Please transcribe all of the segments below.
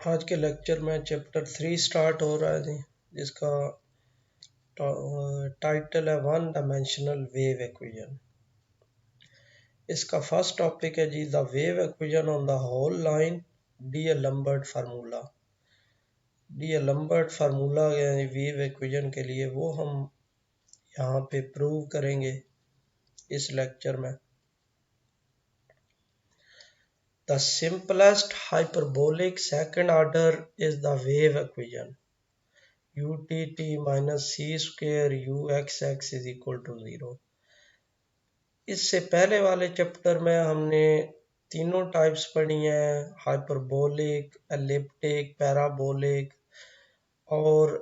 आज के लेक्चर में चैप्टर 3 स्टार्ट हो रहा है जी, जिसका टाइटल है वन डायमेंशनल वेव इक्वेशन। इसका फर्स्ट टॉपिक है जी the wave equation on the whole line d'Alembert formula. D'Alembert formula यानी वेव इक्वेशन के लिए वो हम यहाँ पे प्रूव करेंगे इस लेक्चर में। The simplest hyperbolic second order is the wave equation utt minus c square uxx is equal to 0। इससे पहले वाले चैप्टर में हमने तीनों टाइप्स पढ़ी हैं, हाइपरबोलिक, एलिप्टिक, पैराबोलिक, और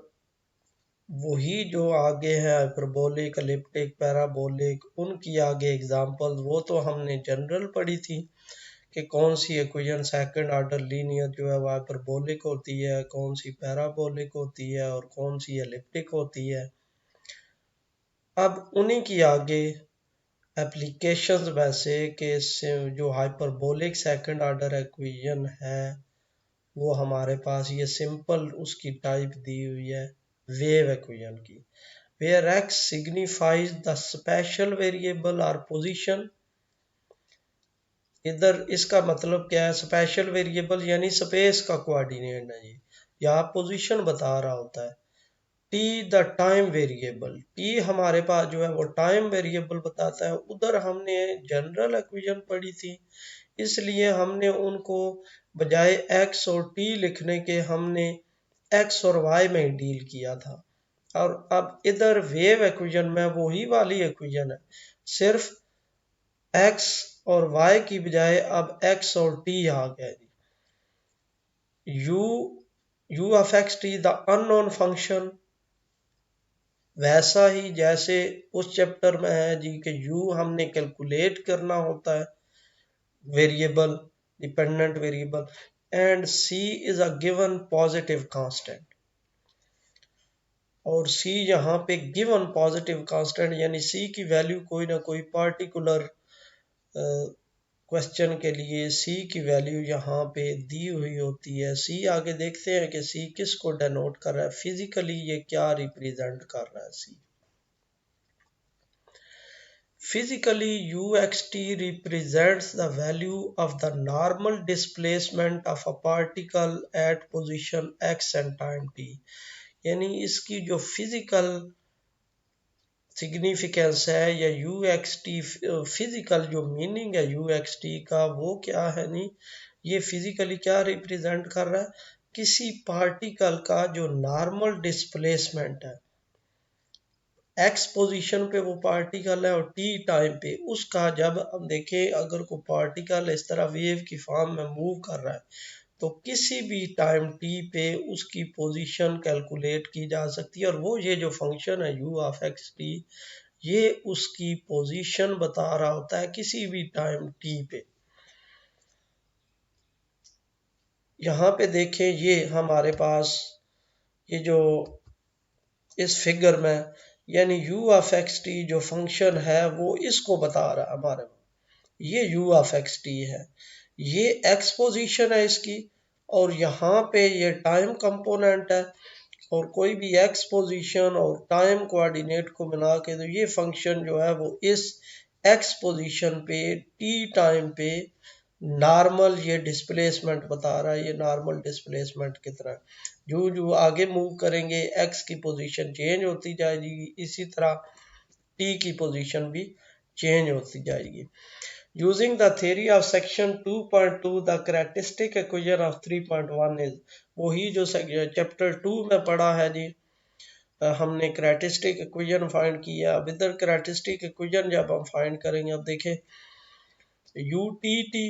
वही जो आगे है हाइपरबोलिक, एलिप्टिक, पैराबोलिक, उनकी आगे एग्जांपल वो तो हमने जनरल पढ़ी थी कि कौन सी इक्वेशन सेकंड ऑर्डर लीनियर जो है वो हाइपरबोलिक होती है, कौन सी पैराबोलिक होती है और कौन सी एलिप्टिक होती है। अब उन्हीं की आगे एप्लीकेशंस वैसे कि जो हाइपरबोलिक सेकंड ऑर्डर इक्वेशन है वो हमारे पास ये सिंपल उसकी टाइप दी हुई है वेव इक्वेशन की, where x signifies the spatial variable और पोजीशन। इधर इसका मतलब क्या है, स्पेशल वेरिएबल यानी स्पेस का कोऑर्डिनेट है जी, या पोजीशन बता रहा होता है। T the time variable, t हमारे पास जो है वो टाइम वेरिएबल बताता है। उधर हमने जनरल इक्वेशन पढ़ी थी, इसलिए हमने उनको बजाय एक्स और टी लिखने के हमने एक्स और वाई में डील किया था। और अब इधर वेव इक्वेशन में वही वाली इक्वेशन है, सिर्फ एक्स और वाई की बजाय अब एक्स और टी आ गया। You of x T the unknown function, वैसा ही जैसे उस चैप्टर में है जी कि यू हमने कैलकुलेट करना होता है variable, dependent variable, and c is a given positive constant. और सी यहाँ पे गिवन पॉजिटिव कांस्टेंट यानी सी की वैल्यू कोई ना कोई पार्टिकुलर क्वेश्चन के लिए सी की वैल्यू यहाँ पे दी हुई होती है। सी आगे देखते हैं कि सी किसको डेनोट कर रहा है, फिजिकली ये क्या रिप्रेजेंट कर रहा है। सी physically uxt represents the value of the normal displacement of a particle at position x and time t। यानी इसकी जो फिजिकल सिग्निफिकेंस है या uxt फिजिकल जो मीनिंग है uxt का वो क्या है, नहीं ये फिजिकली क्या रिप्रेजेंट कर रहा है, किसी पार्टिकल का जो नॉर्मल डिस्प्लेसमेंट है एक्स पोजीशन पे वो पार्टिकल है और टी टाइम पे उसका, जब हम देखें अगर कोई पार्टिकल इस तरह वेव की फॉर्म में मूव कर रहा है तो किसी भी टाइम टी पे उसकी पोजीशन कैलकुलेट की जा सकती है। और वो ये जो फंक्शन है यू ऑफ एक्स टी ये उसकी पोजीशन बता रहा होता है किसी भी टाइम टी पे। यहाँ पे देखें ये हमारे पास ये जो इस फिगर में यानी u ऑफ एक्स टी जो फंक्शन है वो इसको बता रहा है हमारे, ये u ऑफ एक्स टी है, ये x पोजीशन है इसकी, और यहाँ पे ये टाइम कंपोनेंट है, और कोई भी x पोजीशन और टाइम कोऑर्डिनेट को मिला के तो ये फंक्शन जो है वो इस x पोजीशन पे t टाइम पे नॉर्मल ये डिस्प्लेसमेंट बता रहा है। ये नॉर्मल डिस्प्लेसमेंट कितना है, जो जो आगे मूव करेंगे एक्स की पोजीशन चेंज होती जाएगी, इसी तरह टी की पोजीशन भी चेंज होती जाएगी। Using the theory of section 2.2 the characteristic equation of 3.1 is, वही जो चैप्टर 2 में पढ़ा है जी, हमने कैरेक्टरिस्टिक इक्वेशन फाइंड किया। अब इधर कैरेक्टरिस्टिक इक्वेशन जब हम फाइंड करेंगे, अब देखें u T t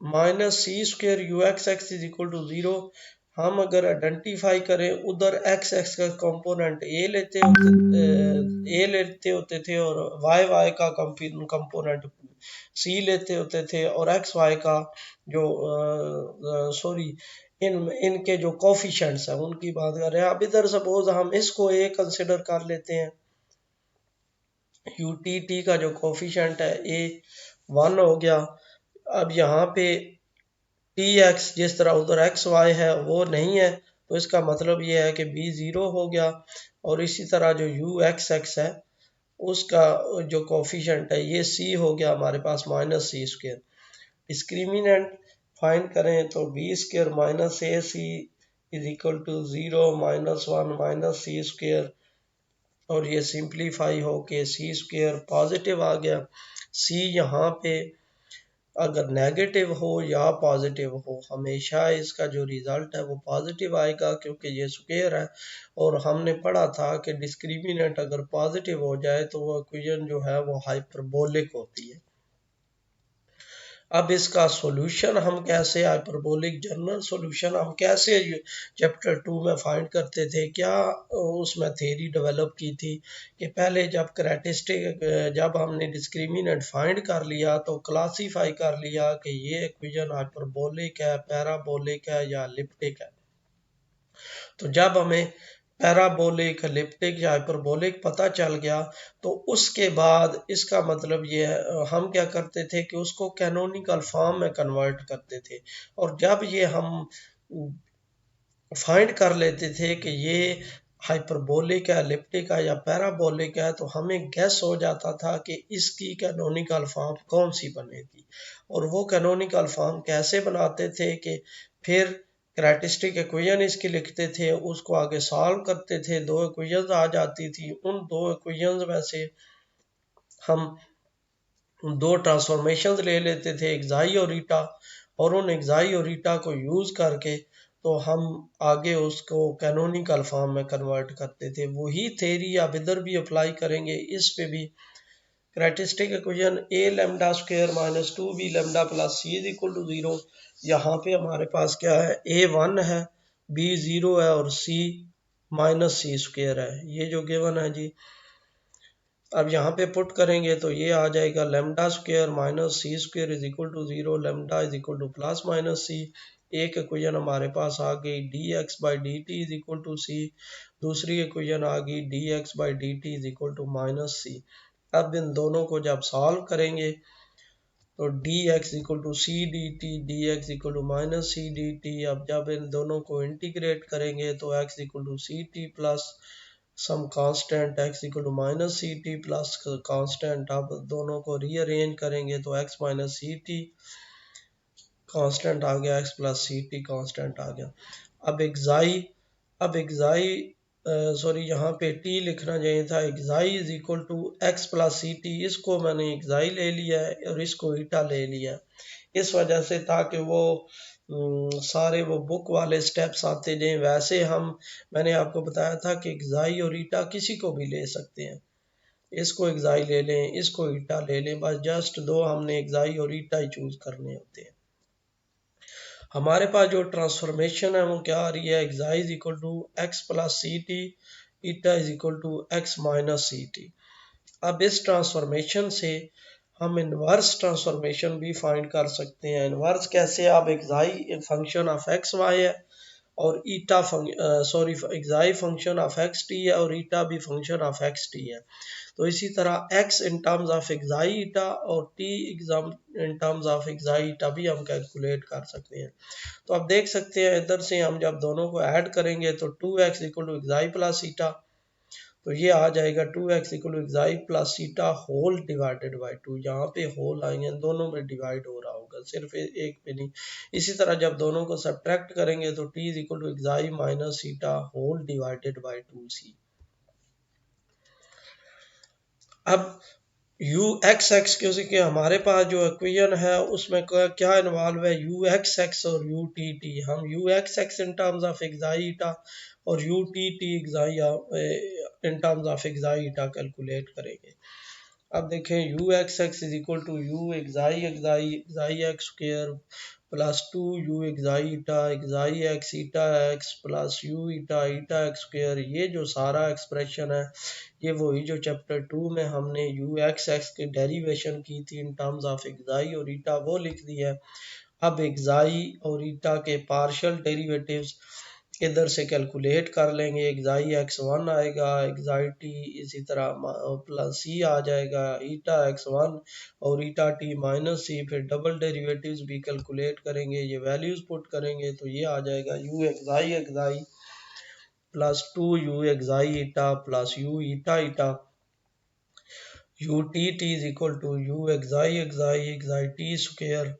minus c square u x x is equal to 0, हम अगर आइडेंटिफाई करें उधर एक्स एक्स का कंपोनेंट ए लेते होते थे और वाई वाई का कंपोनेंट सी लेते होते थे, और एक्स वाई का जो सॉरी इनके जो कोफिशिएंट्स हैं उनकी बात कर रहे हैं। अब इधर सपोज हम इसको ए कंसिडर कर लेते हैं, यू टी का जो कोफिशिएंट है ए 1 हो गया। अब यहाँ पे टी एक्स जिस तरह उधर एक्स वाई है वो नहीं है, तो इसका मतलब ये है कि बी ज़ीरो हो गया। और इसी तरह जो यू एक्स एक्स है उसका जो कोफिशेंट है ये सी हो गया हमारे पास minus c square. Discriminant find करें तो b square minus a c is equal to 0 -1 minus c square, और ये सिंप्लीफाई हो के सी स्क्वेयर पॉजिटिव आ गया। सी यहाँ पे अगर नेगेटिव हो या पॉजिटिव हो हमेशा इसका जो रिजल्ट है वो पॉजिटिव आएगा, क्योंकि ये स्क्वेयर है। और हमने पढ़ा था कि डिस्क्रिमिनेंट अगर पॉजिटिव हो जाए तो वो इक्वेशन जो है वो हाइपरबोलिक होती है। अब इसका सॉल्यूशन हम कैसे, हाइपरबोलिक जनरल सॉल्यूशन हम कैसे चैप्टर 2 में फाइंड करते थे, क्या उसमें थ्योरी डेवलप की थी कि पहले जब करैक्टरिस्टिक जब हमने डिस्क्रिमिनेंट फाइंड कर लिया तो क्लासीफाई कर लिया कि ये इक्वेशन हाइपरबोलिक है, पैराबोलिक है या एलिप्टिक है। तो जब हमें पैराबोलिक, एलिप्टिक या हाइपरबोलिक पता चल गया तो उसके बाद इसका मतलब ये है हम क्या करते थे कि उसको कैनोनिकल फॉर्म में कन्वर्ट करते थे। और जब ये हम फाइंड कर लेते थे कि ये हाइपरबोलिक है, एलिप्टिक है या पैराबोलिक है, तो हमें गैस हो जाता था कि इसकी कैनोनिकल फॉर्म कौन सी बनेगी। और वो कैनोनिकल फॉर्म कैसे बनाते थे कि फिर करैक्टरिस्टिक इक्वेशन इसकी लिखते थे, उसको आगे सॉल्व करते थे, दो इक्वेशंस आ जाती थी। उन दो इक्वेशंस में से हम दो ट्रांसफॉर्मेशंस ले लेते थे, एक्साई और ईटा, और उन एक्साई और ईटा को यूज करके तो हम आगे उसको कैनोनिकल फॉर्म में कन्वर्ट करते थे। वही थ्योरी आप इधर भी अप्लाई करेंगे, इस पे भी characteristic equation a lambda square minus 2b lambda plus c is equal to 0। यहाँ पे हमारे पास क्या है, ए 1 है, बी 0 है और सी माइनस सी स्क्वायर है, ये जो गिवन है जी। अब यहाँ पे पुट करेंगे तो ये आ जाएगा lambda square minus C square is equal to 0, lambda is equal to plus minus C. एक इक्वेशन हमारे पास आ गई D X by D T is equal to C, दूसरी इक्वेशन आ गई D X by D T is equal to minus C. अब इन दोनों को जब सॉल्व करेंगे तो D X equal to C D T, D X equal to minus C D T. अब जब इन दोनों को इंटीग्रेट करेंगे तो X equal to C T plus some constant x equal to minus C T plus constant. अब दोनों को रीअरेंज करेंगे तो x माइनस सी टी कांस्टेंट आ गया, x प्लस सी टी कांस्टेंट आ गया। अब एक्साई सॉरी यहाँ पे t लिखना चाहिए था, xi is equal to x plus C t. इसको मैंने एक्साई ले लिया है और इसको ईटा ले लिया है इस वजह से, ताकि वो सारे वो बुक वाले स्टेप्स आते जाएं। वैसे मैंने आपको बताया था कि एक्साई और ईटा किसी को भी ले सकते हैं, इसको एक्साई ले लें, इसको ईटा ले लें, बस जस्ट दो हमने एक्साई और ईटा ही चूज करने होते हैं। हमारे पास जो ट्रांसफॉर्मेशन है वो क्या आ रही है, xi is equal to x plus C t, eta is equal to x minus C t. अब इस ट्रांसफॉर्मेशन से हम इनवर्स ट्रांसफॉर्मेशन भी फाइंड कर सकते हैं। इनवर्स कैसे, आप xi function of X Y है और eta xi function of x T है और ईटा भी फंक्शन ऑफ एक्स टी है। तो इसी तरह x in terms of xi eta और t exam in terms of xi eta भी हम कैलकुलेट कर सकते हैं। तो आप देख सकते हैं इधर से हम जब दोनों को ऐड करेंगे तो 2x equal to xi plus eta, तो ये आ जाएगा 2x equal to xi plus eta whole divided by 2। यहाँ पे होल आएंगे, दोनों में डिवाइड हो रहा होगा, सिर्फ एक पे नहीं। इसी तरह जब दोनों को सब्ट्रैक्ट करेंगे तो t is equal to xi minus eta whole divided by 2c। अब यू एक्स एक्स, क्योंकि हमारे पास जो इक्वेशन है उसमें क्या इन्वॉल्व है, यू एक्स एक्स और यू टी टी। हम U x X in terms of xi eta और U T T xi in terms of xi eta calculate करेंगे। अब देखें U x x is equal to U xi xi xi X square plus 2 U xi X eta X plus U eta X square. ये जो सारा expression है ये वही जो चैप्टर 2 में हमने यू एक्स एक्स की डेरिवेशन की थी इन टर्म्स ऑफ एक्साई और ईटा, वो लिख दी है। अब एक्साई और ईटा के पार्शियल डेरिवेटिव्स इधर से कैलकुलेट कर लेंगे। एक्साई x1 आएगा, एक्साई t इसी तरह प्लस c आ जाएगा, ईटा x1 और ईटा t माइनस c। फिर डबल डेरिवेटिव्स भी कैलकुलेट करेंगे, ये वैल्यूज पुट करेंगे तो ये आ जाएगा u xi xi plus 2u xi eta plus u eta eta u t t is equal to u xi xi xi t square.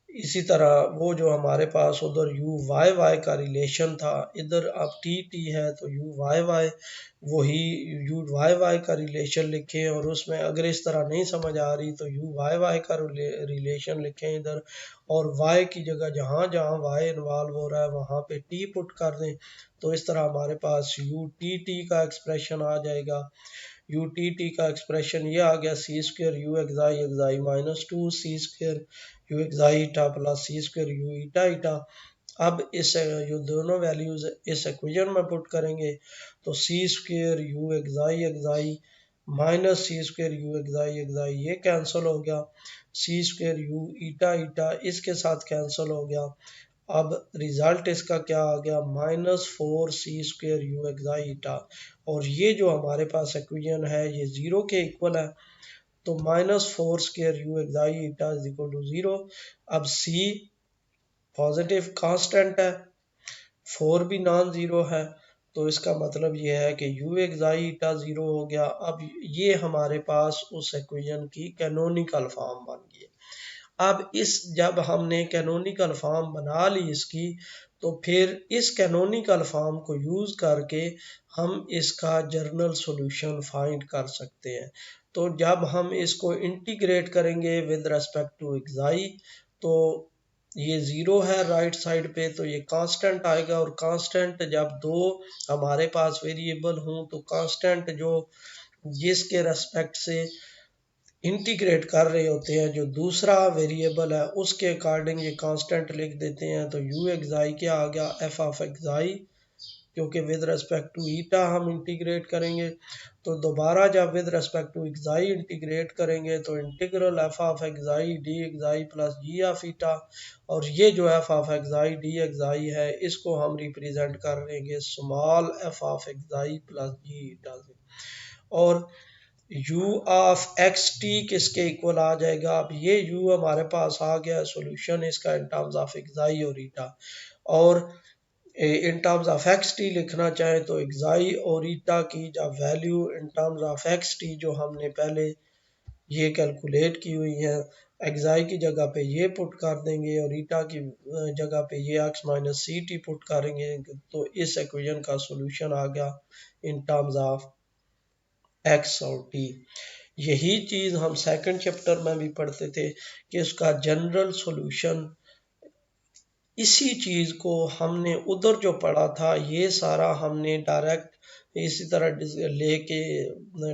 इसी तरह वो जो हमारे पास उधर u वाई वाई का रिलेशन था, इधर अब टी टी है तो u वाई वाई वही u वाई वाई का रिलेशन लिखें, और उसमें अगर इस तरह नहीं समझ आ रही तो u वाई वाई का रिलेशन लिखें इधर, और y की जगह जहाँ जहाँ y इन्वॉल्व हो रहा है वहाँ पे t पुट कर दें। तो इस तरह हमारे पास u टी टी का एक्सप्रेशन आ जाएगा। u टी टी का एक्सप्रेशन ये आ गया C square u xi xi minus 2 C square u xi eta plus C square u eta eta. अब इस जो दोनों वैल्यूज इस इक्वेशन में पुट करेंगे तो C square u xi xi minus C square u xi xi ये cancel हो गया, सी स्क्र u ईटा ईटा इसके साथ कैंसिल हो गया। अब रिजल्ट इसका क्या आ गया, -4c² u एक्साई ईटा, और ये जो हमारे पास इक्वेशन है ये जीरो के इक्वल है, तो -4² u xi eta is equal to 0। अब c पॉजिटिव कांस्टेंट है, 4 भी नॉन जीरो है, तो इसका मतलब ये है कि u एक्साई ईटा 0 हो गया। अब ये हमारे पास उस इक्वेशन की कैनोनिकल फॉर्म बन गई। अब इस जब हमने कैनोनिकल फॉर्म बना ली इसकी, तो फिर इस कैनोनिकल फॉर्म को यूज करके हम इसका जर्नल सॉल्यूशन फाइंड कर सकते हैं। तो जब हम इसको इंटीग्रेट करेंगे विद रिस्पेक्ट टू एक्साई, तो ये जीरो है राइट साइड पे, तो ये कांस्टेंट आएगा, और कांस्टेंट जब दो हमारे पास वेरिएबल हों तो कांस्टेंट जो जिसके रेस्पेक्ट से इंटीग्रेट कर रहे होते हैं जो दूसरा वेरिएबल है उसके अकॉर्डिंग ये कांस्टेंट लिख देते हैं। तो u एक्साई क्या आ गया, f ऑफ एक्साई, क्योंकि विद रिस्पेक्ट टू ईटा हम इंटीग्रेट करेंगे। तो दोबारा जब with respect to xi integrate करेंगे तो integral f of xi d xi plus g of eta, और ये जो f of xi d xi है इसको हम रिप्रेजेंट करेंगे small f of xi plus g eta से। और u ऑफ एक्स टी किसके इक्वल आ जाएगा, अब ये u हमारे पास आ गया सॉल्यूशन इसका इन टर्म्स ऑफ एक्साई और ईटा, और इन टर्म्स ऑफ एक्स टी लिखना चाहे तो एक्साई और ईटा की जब value in terms of x T जो हमने पहले ये कैलकुलेट की हुई है, एक्साई की जगह पे ये पुट कर देंगे और ईटा की जगह पे ये x माइनस सी टी पुट करेंगे, तो इस इक्वेशन का सॉल्यूशन आ गया इन टर्म्स ऑफ एक्स और टी। यही चीज हम सेकंड चैप्टर में भी पढ़ते थे कि उसका जनरल सॉल्यूशन, इसी चीज को हमने उधर जो पढ़ा था ये सारा हमने डायरेक्ट इसी तरह लेके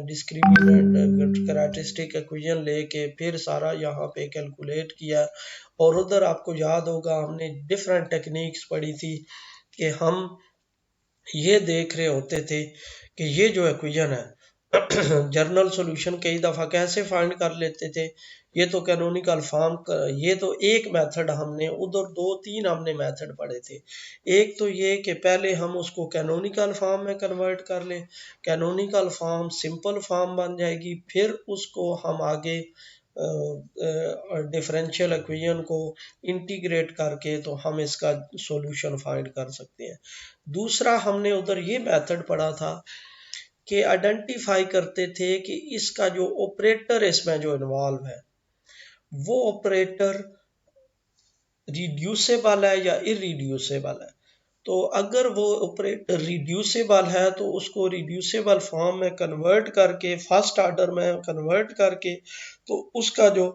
डिस्क्रिमिनेंट कैरेक्टरिस्टिक इक्वेशन लेके फिर सारा यहाँ पे कैलकुलेट किया। और उधर आपको याद होगा हमने डिफरेंट टेक्निक्स पढ़ी थी कि हम ये देख रहे होते थे कि ये जो इक्वेशन है जर्नल सॉल्यूशन कई दफ़ा कैसे फाइंड कर लेते थे, ये तो कैनोनिकल फॉर्म ये तो एक मेथड हमने उधर दो तीन हमने मेथड पढ़े थे। एक तो ये कि पहले हम उसको कैनोनिकल फॉर्म में कन्वर्ट कर लें, कैनोनिकल फॉर्म सिंपल फॉर्म बन जाएगी, फिर उसको हम आगे डिफरेंशियल इक्वेशन को इंटीग्रेट करके तो हम इसका सॉल्यूशन फाइंड कर सकते हैं। दूसरा हमने उधर ये मेथड पढ़ा था कि आइडेंटिफाई करते थे कि इसका जो ऑपरेटर इसमें जो इन्वॉल्व है वो ऑपरेटर रिड्यूसेबल है या इरिड्यूसेबल है। तो अगर वो ऑपरेटर रिड्यूसेबल है तो उसको रिड्यूसेबल फॉर्म में कन्वर्ट करके फर्स्ट ऑर्डर में कन्वर्ट करके तो उसका जो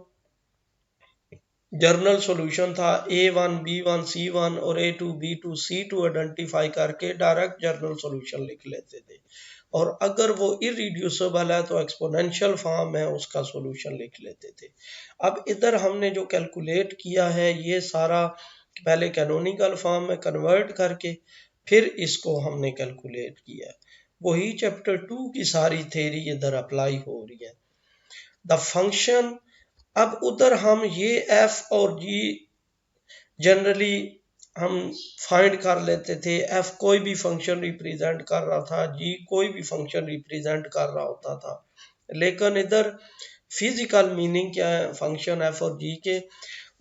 जर्नल सॉल्यूशन था A1 B1 C1 और A2 B2 C2 आइडेंटिफाई करके डायरेक्ट जर्नल सॉल्यूशन लिख लेते थे, और अगर वो इरिड्यूसेबल है तो एक्सपोनेंशियल फॉर्म है उसका सॉल्यूशन लिख लेते थे। अब इधर हमने जो कैलकुलेट किया है ये सारा पहले कैनोनिकल फॉर्म में कन्वर्ट करके फिर इसको हमने कैलकुलेट किया। वही चैप्टर 2 की सारी थ्योरी इधर अप्लाई हो रही है। द फंक्शन, अब उधर हम ये f और g जनरली हम फाइंड कर लेते थे, एफ कोई भी फंक्शन रिप्रेजेंट कर रहा था, जी कोई भी फंक्शन रिप्रेजेंट कर रहा होता था। लेकिन इधर फिजिकल मीनिंग क्या है फंक्शन एफ और जी के?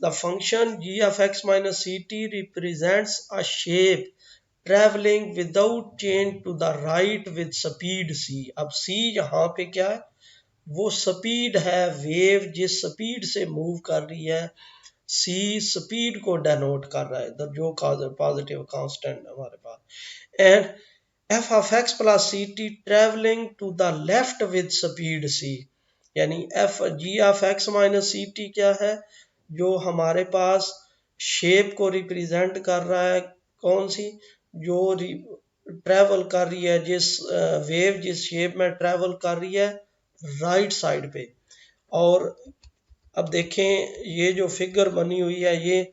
The function ji of x minus C T represents a shape travelling without change to the right with speed सी। अब सी यहाँ पे क्या है? वो स्पीड है, वेव जिस स्पीड से मूव कर रही है, सी स्पीड को डेनोट कर रहा है इधर, जो पॉजिटिव कांस्टेंट है हमारे पास। And F of x plus C T travelling to the left with speed C, यानी F G of x minus C T क्या है? जो हमारे पास शेप को रिप्रेजेंट कर रहा है, कौन सी? जो ट्रेवल कर रही है, जिस वेव जिस शेप में ट्रेवल कर रही है राइट साइड पे। और अब देखें ये जो फिगर बनी हुई है ये,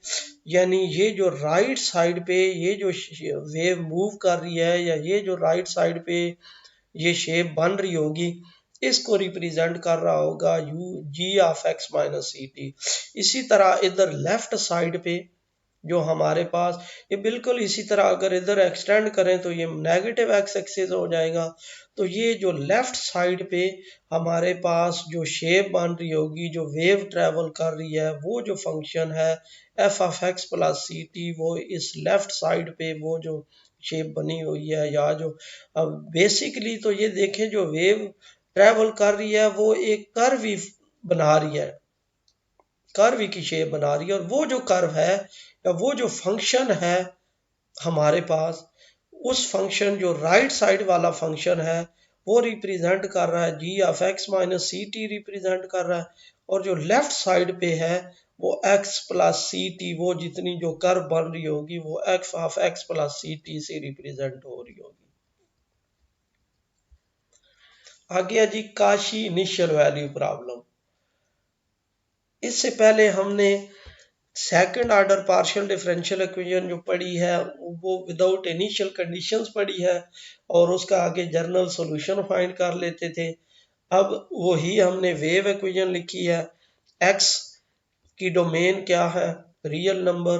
यानी ये जो राइट साइड पे ये जो वेव मूव कर रही है, या ये जो राइट साइड पे ये शेप बन रही होगी, इसको रिप्रेजेंट कर रहा होगा u g of x minus C t. इसी तरह इधर लेफ्ट साइड पे जो हमारे पास, ये बिल्कुल इसी तरह अगर इधर एक्सटेंड करें तो ये नेगेटिव एक्स एक्सिस हो जाएगा। तो ये जो लेफ्ट साइड पे हमारे पास जो शेप बन रही होगी, जो वेव ट्रेवल कर रही है, वो जो फंक्शन है f of x plus C t, वो इस लेफ्ट साइड पे वो जो शेप बनी हुई है, या जो अब बेसिकली तो ये देखें जो वेव ट्रेवल कर रही है वो एक कर्व ही बना रही है, कर्व की शेप बना रही है। और वो जो कर्व है या वो जो फंक्शन है हमारे पास, उस फंक्शन जो राइट साइड वाला फंक्शन है वो रिप्रेजेंट कर रहा है G of x minus C T represent कर रहा है। और जो लेफ्ट साइड पे है वो एक्स प्लस सी टी, वो जितनी जो कर्व बन रही होगी वो x of x plus C t से रिप्रेजेंट हो रही होगी। आगे है जी काशी इनिशियल वैल्यू प्रॉब्लम। इससे पहले हमने second order partial differential equation जो पढ़ी है वो विदाउट इनिशियल कंडीशंस पढ़ी है, और उसका आगे जनरल सॉल्यूशन फाइंड कर लेते थे। अब वही हमने वेव इक्वेशन लिखी है। एक्स की डोमेन क्या है? Real number.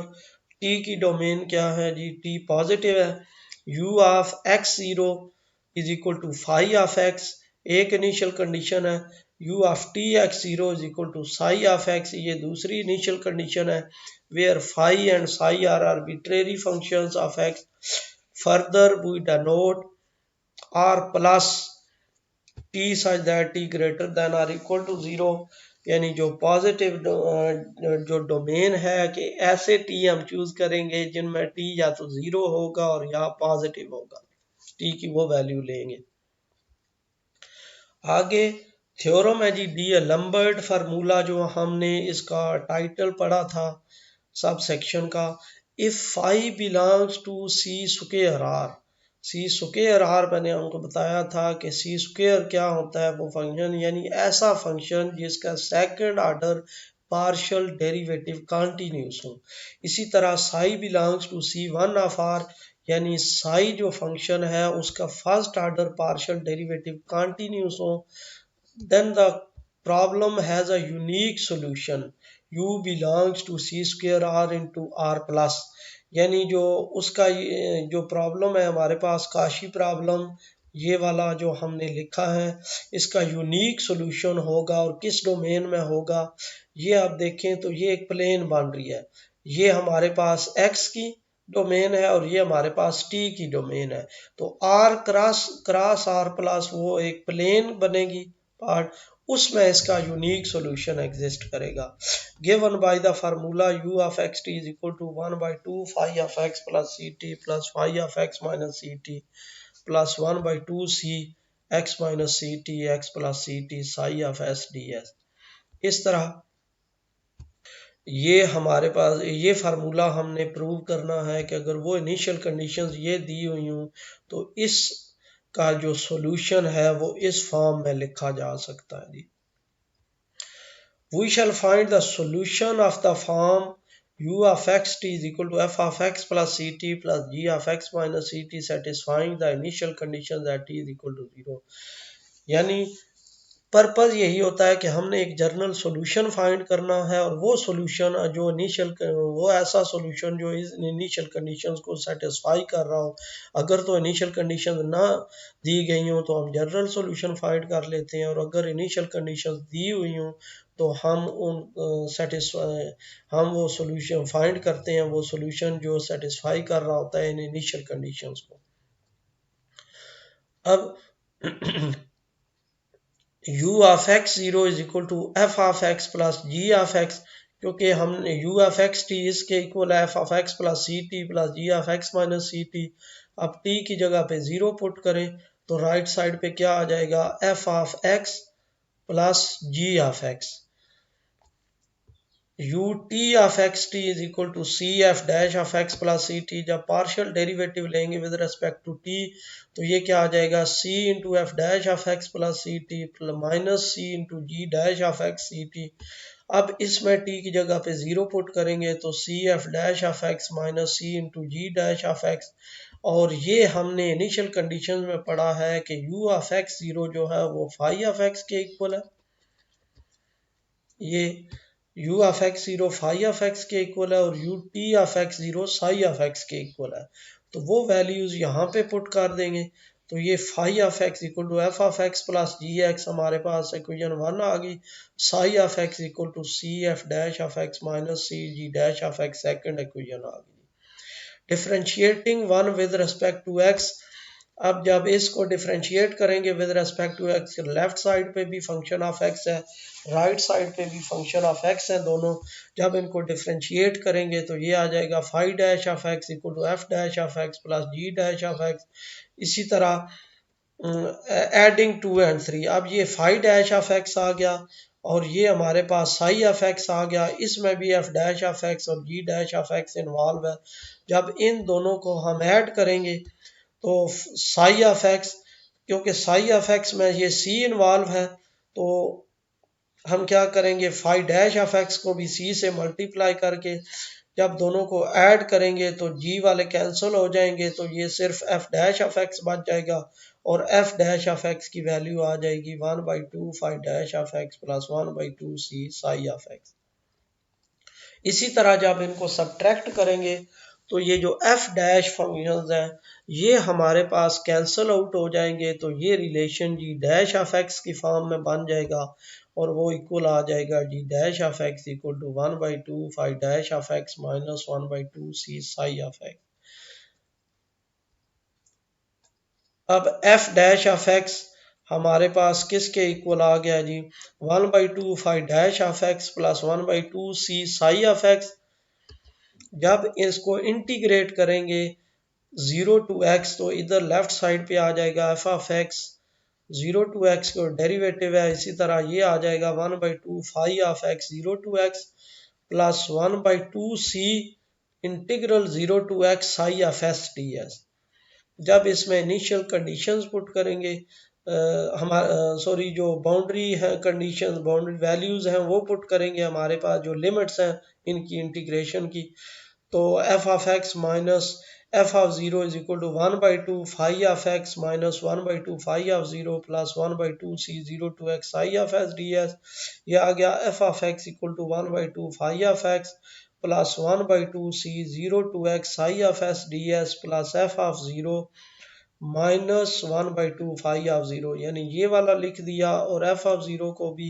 टी की डोमेन क्या है जी? टी पॉजिटिव है। U of x zero is equal to phi of x, एक इनिशियल कंडीशन है। U of t x zero is equal to psi of x, ये दूसरी इनिशियल कंडीशन है। Where phi and psi are arbitrary functions of x. Further we denote r plus t such that t greater than or equal to zero, यानी जो positive जो domain है कि ऐसे T हम चूज करेंगे जिनमें टी या तो जीरो होगा और या पॉजिटिव होगा, टी की वो वैल्यू लेंगे। आगे थ्योरम है जी डी लंबर्ट फार्मूला, जो हमने इसका टाइटल पढ़ा था सब सेक्शन का। If phi belongs to C square r, c square r मैंने हमको बताया था कि सी स्क्वायर क्या होता है, वो फंक्शन यानी ऐसा फंक्शन जिसका second order partial derivative continuous हो। इसी तरह psi belongs to C one of R, यानी साई जो फंक्शन है उसका first order partial derivative continuous हो। Then the problem has a unique solution, u belongs to C square R into R plus, यानी जो उसका जो प्रॉब्लम है हमारे पास काशी प्रॉब्लम, ये वाला जो हमने लिखा है इसका यूनिक सॉल्यूशन होगा और किस डोमेन में होगा। ये आप देखें तो ये एक प्लेन बन रही है, ये हमारे पास x की डोमेन है और ये हमारे पास t की डोमेन है। तो r cross cross r plus वो एक प्लेन बनेगी पार्ट, उसमें इसका यूनिक सॉल्यूशन एग्जिस्ट करेगा। Given by the formula u of x t is equal to 1/2 phi of x plus C T plus phi of x minus C T plus 1/2 c x minus C t x plus C t psi of s d s. इस तरह ये हमारे पास ये formula हमने prove करना है कि अगर वो इनिशियल कंडीशंस ये दी हुई हूँ तो इस का जो सॉल्यूशन है वो इस फॉर्म में लिखा जा सकता है जी। We shall find the solution of the form u of x t is equal to f of x plus ct plus g of x minus ct satisfying the initial conditions that t is equal to 0। यानी purpose यही होता है कि हमने एक general solution find करना है, और वो सॉल्यूशन जो वो ऐसा सॉल्यूशन जो इस इनिशियल कंडीशंस को सेटिस्फाई कर रहा हो। अगर तो इनिशियल कंडीशंस ना दी गई हो तो हम जनरल सॉल्यूशन फाइंड कर लेते हैं, और अगर इनिशियल कंडीशंस दी हुई हो तो हम हम वो सॉल्यूशन फाइंड करते हैं, वो सॉल्यूशन जो सेटिस्फाई कर रहा होता है इन इनिशियल कंडीशंस को। अब u of x zero is equal to f of x plus g of x, क्योंकि हमने u ऑफ एक्स टी इसके इक्वल है f of x plus C T plus g of x minus C t. अब t की जगह पे 0 put करें तो राइट साइड पे क्या आ जाएगा, f of x plus g of x. u t of x t is equal to c f dash of x plus C t. जब पार्शियल डेरिवेटिव लेंगे विद रिस्पेक्ट टू t तो ये क्या आ जाएगा, c into f dash of x plus C t minus c into g dash of x c t. अब इसमें t की जगह पे 0 पुट करेंगे तो c f dash of x minus c into g dash of x. और ये हमने इनिशियल कंडीशन में पढ़ा है कि u ऑफ एक्स जीरो जो है वो फाई ऑफ एक्स के इक्वल है। ये u of x zero phi of x के इक्वल है और u t of x zero psi of x के इक्वल है। तो वो वैल्यूज यहाँ पे पुट कर देंगे तो ये phi of x equal to f of x plus g x हमारे पास इक्वेशन 1 आ गई। Psi of x equal to c f dash of x minus c g dash of x second equation आ गई। Differentiating one with respect to x, अब जब इसको differentiate करेंगे with respect to x, left side पे भी function of x है, right side पे भी फंक्शन ऑफ एक्स है दोनों। जब इनको डिफरेंशिएट करेंगे तो ये आ जाएगा phi dash of x equal to f dash of x plus g dash of x. इसी तरह एडिंग 2 एंड 3, अब ये फाई डैश ऑफ एक्स आ गया और ये हमारे पास साई ऑफ एक्स आ गया, इसमें भी एफ डैश ऑफ एक्स और g dash of x involve है। जब इन दोनों को हम ऐड करेंगे तो साई ऑफ एक्स, क्योंकि साई ऑफ एक्स में ये सी इन्वॉल्व है तो हम क्या करेंगे, फाई डैश ऑफ एक्स को भी सी से मल्टीप्लाई करके जब दोनों को ऐड करेंगे तो जी वाले कैंसिल हो जाएंगे तो ये सिर्फ एफ डैश ऑफ एक्स बच जाएगा और एफ डैश ऑफ एक्स की वैल्यू आ जाएगी 1/2 phi dash of x plus 1/2 c psi of x. इसी तरह जब इनको सब्ट्रैक्ट करेंगे तो ये जो एफ डैश फंक्शंस हैं ये हमारे पास कैंसल आउट हो जाएंगे तो ये relation g dash of x की फॉर्म में बन जाएगा और वो इक्वल आ जाएगा g dash of x equal to 1/2 phi dash of x minus 1/2 c psi of x. अब एफ डैश ऑफ एक्स हमारे पास किसके इक्वल आ गया जी, 1/2 phi dash of x plus 1/2 c psi of x. जब इसको इंटीग्रेट करेंगे 0 टू एक्स तो इधर लेफ्ट साइड पे आ जाएगा f of x, 0 to x का डेरिवेटिव है, इसी तरह ये आ जाएगा 1/2 phi of x 0 to x plus 1/2 c integral 0 to x psi of s d s. जब इसमें इनिशियल कंडीशंस पुट करेंगे हमारा सॉरी जो बाउंड्री है कंडीशंस बाउंड्री वैल्यूज हैं वो पुट करेंगे, हमारे पास जो लिमिट्स हैं इनकी इंटीग्रेशन की, तो f of x minus f of zero is equal to 1/2 phi of x minus 1/2 phi of zero plus 1/2 c 0 to x psi of s d s. ये आ गया f of x equal to 1/2 phi of x plus 1/2 c 0 to x psi of s d s plus f of zero minus 1/2 phi of zero, यानी ये वाला लिख दिया और F of zero को भी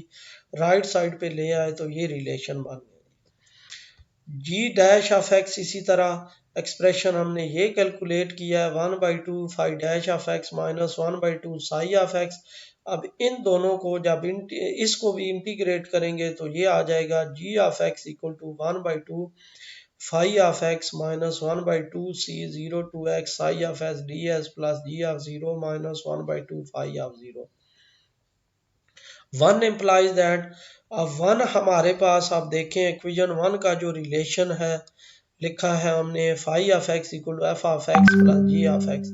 राइट साइड पे ले आए तो ये रिलेशन बन गई। जी डैश ऑफ एक्स इसी तरह एक्सप्रेशन हमने ये कैलकुलेट किया है 1/2 phi dash of x minus 1/2 psi of x. अब इन दोनों को जब इसको भी इंटीग्रेट करेंगे तो ये आ जाएगा g of x equal to 1/2 phi of x minus 1/2 c 0 to x psi of s d s plus g of zero minus 1/2 phi of zero. One implies that, अब वन हमारे पास आप देखें इक्वेशन 1 का जो रिलेशन है लिखा है हमने phi of x equal to f of x plus g of x,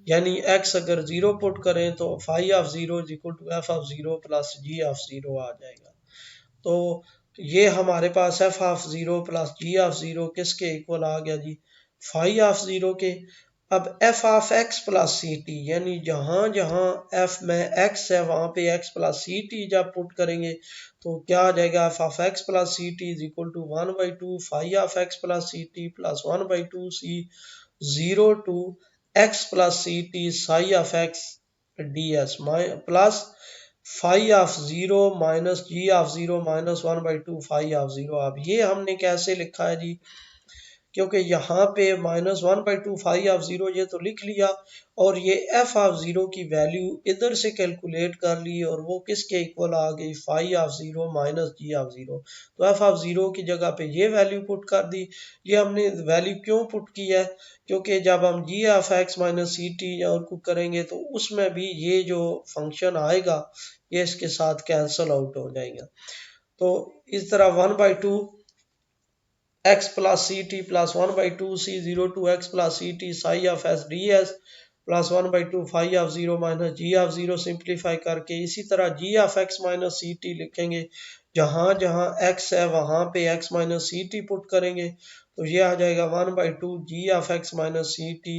यानी एक्स अगर 0 पुट करें तो phi of zero is equal to f of zero plus g of zero आ जाएगा। तो ये हमारे पास f of zero plus g of zero किसके इक्वल आ गया जी, फाई ऑफ जीरो के। अब f of x plus C t, यानी जहां जहां एफ में एक्स है वहां पे एक्स प्लस सी टी जब पुट करेंगे तो क्या आ जाएगा, f of x plus C t is equal to 1/2 phi of x plus C T plus 1/2 c 0 to x plus C t psi of x d s plus phi of 0 minus g of 0 minus 1/2 phi of 0। अब ये हमने कैसे लिखा है जी, क्योंकि यहाँ पे -1/2 phi of 0 ये तो लिख लिया और ये एफ ऑफ 0 की वैल्यू इधर से कैलकुलेट कर ली और वो किसके इक्वल आ गई, phi of 0 minus g of 0। तो एफ ऑफ 0 की जगह पे ये वैल्यू पुट कर दी। ये हमने वैल्यू क्यों पुट की है, क्योंकि जब हम g of x minus C t और को करेंगे तो उसमें भी ये जो फंक्शन आएगा ये इसके साथ कैंसल आउट हो जाएगा। तो इस तरह 1/2 x plus ct plus 1/2 c0 to x plus ct psi of s ds plus 1/2 phi of 0 minus g of 0 simplify करके इसी तरह g of x minus ct लिखेंगे। जहां जहां x है वहां पे x minus ct पुट करेंगे तो ये आ जाएगा 1/2 g of x minus ct,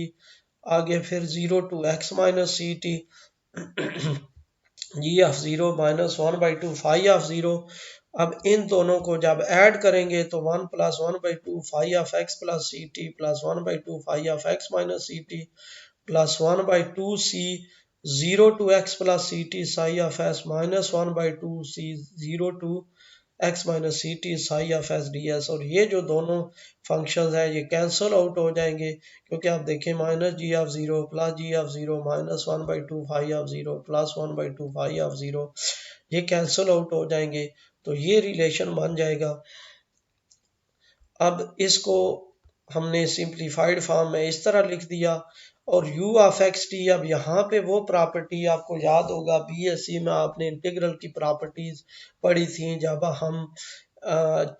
आगे फिर 0 to x minus ct g of 0 minus 1/2 phi of 0। अब इन दोनों को जब ऐड करेंगे तो 1 plus 1/2 phi of x plus ct plus 1/2 phi of x minus ct plus 1/2 c 0 to x plus ct psi of s minus 1/2 c 0 to x minus C t psi of s d s. और ये जो दोनों functions हैं ये cancel out हो जाएंगे, क्योंकि आप देखें minus g of 0 plus g of 0 minus 1/2 phi of 0 plus 1/2 phi of 0 ये कैंसल आउट हो जाएंगे तो ये रिलेशन बन जाएगा। अब इसको हमने सिंप्लीफाइड फॉर्म में इस तरह लिख दिया और u ऑफ एक्स टी, अब यहाँ पे वो प्रॉपर्टी आपको याद होगा बीएससी में आपने इंटीग्रल की प्रॉपर्टीज पढ़ी थी, जब हम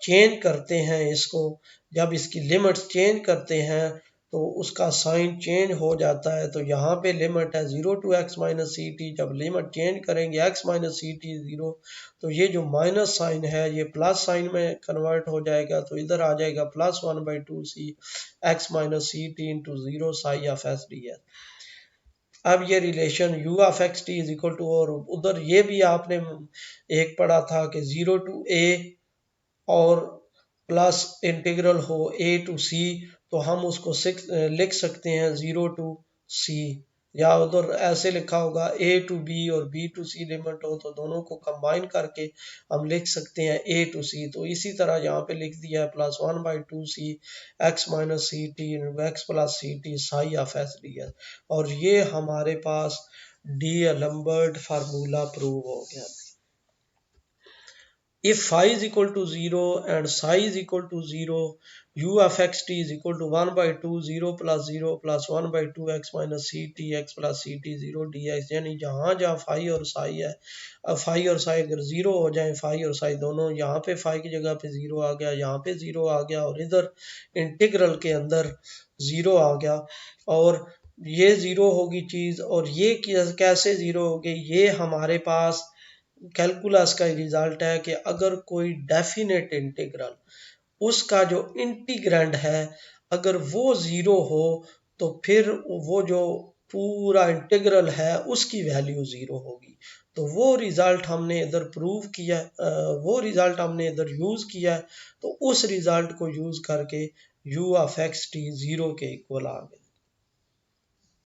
चेंज करते हैं इसको, जब इसकी लिमिट्स चेंज करते हैं तो उसका साइन चेंज हो जाता है। तो यहाँ पे लिमिट है 0 to x minus C t, जब लिमिट चेंज करेंगे x माइनस सी टी 0 तो ये जो माइनस साइन है ये प्लस साइन में कन्वर्ट हो जाएगा, तो इधर आ जाएगा plus 1/2 C x minus C T into 0 Sai of s d S. अब ये relation u of x t is equal to, और उधर ये भी आपने एक पढ़ा था कि 0 to a और प्लस इंटीग्रल हो a to c तो हम उसको लिख सकते हैं 0 to c, या उधर ऐसे लिखा होगा a to b और b to c लिमिट हो तो दोनों को कंबाइन करके हम लिख सकते हैं a to c। तो इसी तरह यहाँ पे लिख दिया है plus 1/2 c x minus C t x plus C t psi of s d s. और ये हमारे पास डी'एलेम्बर्ट फार्मूला प्रूव हो गया। If phi is equal to 0 and psi is equal to 0, u of xt is equal to 1/2 0 plus 0 plus 1/2 x minus ct x plus ct 0 dx। यानी जहाँ जहाँ phi और psi है, अब phi और psi अगर 0 हो जाए, phi और psi दोनों, यहाँ पे phi की जगह पे 0 आ गया, यहाँ पे 0 आ गया और इधर इंटीग्रल के अंदर 0 आ गया, और ये 0 होगी चीज़ और ये कैसे 0 हो गई, ये हमारे पास कैलकुलस का रिजल्ट है कि अगर कोई डेफिनेट इंटीग्रल उसका जो इंटीग्रैंड है अगर वो 0 हो तो फिर वो जो पूरा इंटीग्रल है उसकी वैल्यू 0 होगी। तो वो रिजल्ट हमने इधर प्रूव किया, वो रिजल्ट हमने इधर यूज किया, तो उस रिजल्ट को यूज करके u ऑफ एक्स टी 0 के इक्वल आ गए।